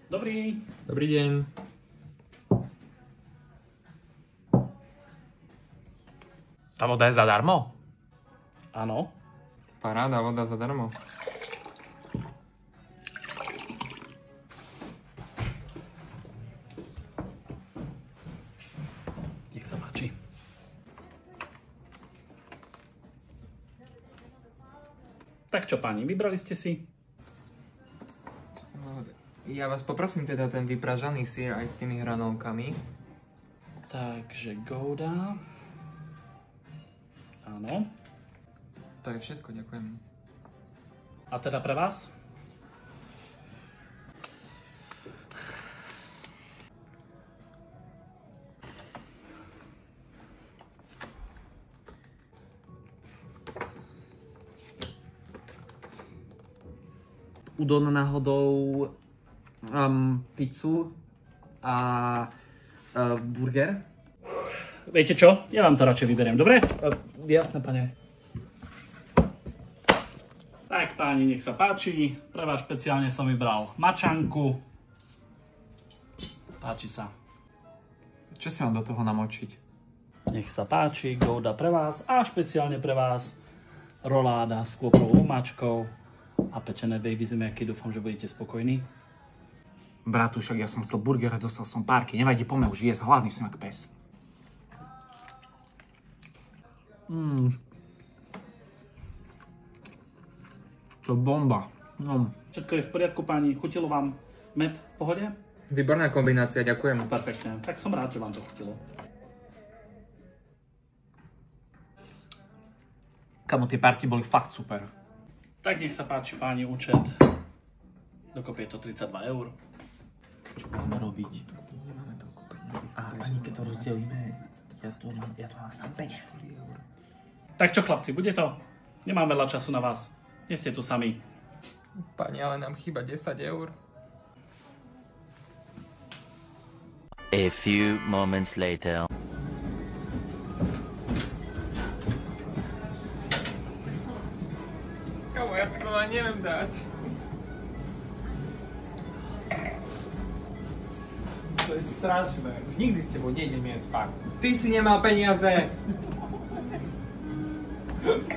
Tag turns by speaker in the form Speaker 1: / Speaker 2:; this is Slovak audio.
Speaker 1: Dobrý.
Speaker 2: Dobrý deň. Tá voda je zadarmo?
Speaker 1: Áno.
Speaker 2: Paráda, voda zadarmo.
Speaker 1: Nech sa páči. Tak čo, páni, vybrali ste si?
Speaker 2: Ja vás poprosím teda ten vypražaný syr aj s tými hranolkami.
Speaker 1: Takže Gouda. Áno.
Speaker 2: To je všetko, ďakujem.
Speaker 1: A teda pre vás?
Speaker 3: Udon náhodou, pizzu a burger.
Speaker 1: Viete čo? Ja vám to radšej vyberiem, dobre?
Speaker 3: Jasné, pane.
Speaker 1: Tak páni, nech sa páči. Pre vás špeciálne som vybral mačanku. Páči sa.
Speaker 2: Čo si mám do toho namočiť?
Speaker 1: Nech sa páči, Gouda pre vás a špeciálne pre vás roláda s klopovou omáčkou a pečené baby zemiaky. Dúfam, že budete spokojní.
Speaker 4: Bratušek, ja som chcel burger a dostal som párky. Nevadí, poďme už jesť, hladný som jak pes. To bomba.
Speaker 1: Všetko je v poriadku, páni. Chutilo vám med v pohode?
Speaker 2: Výborná kombinácia, ďakujem.
Speaker 1: Perfektne. Tak som rád, že vám to chutilo.
Speaker 4: Kamo, tie párky boli fakt super.
Speaker 1: Tak nech sa páči, páni, účet. Dokopy je to 32 eur.
Speaker 4: Čo budeme robiť? A ani keď to rozdelíme, ja to mám snadzenie.
Speaker 1: Tak čo, chlapci, bude to? Nemám veľa času na vás. Nie ste tu sami.
Speaker 2: Pani, ale nám chýba 10 eur.
Speaker 5: A few moments later.
Speaker 2: Kamo, ja to vám neviem dať.
Speaker 4: To je strašné. Už nikdy s tebou nejdem jesť fakt.
Speaker 2: Ty si nemal peniaze.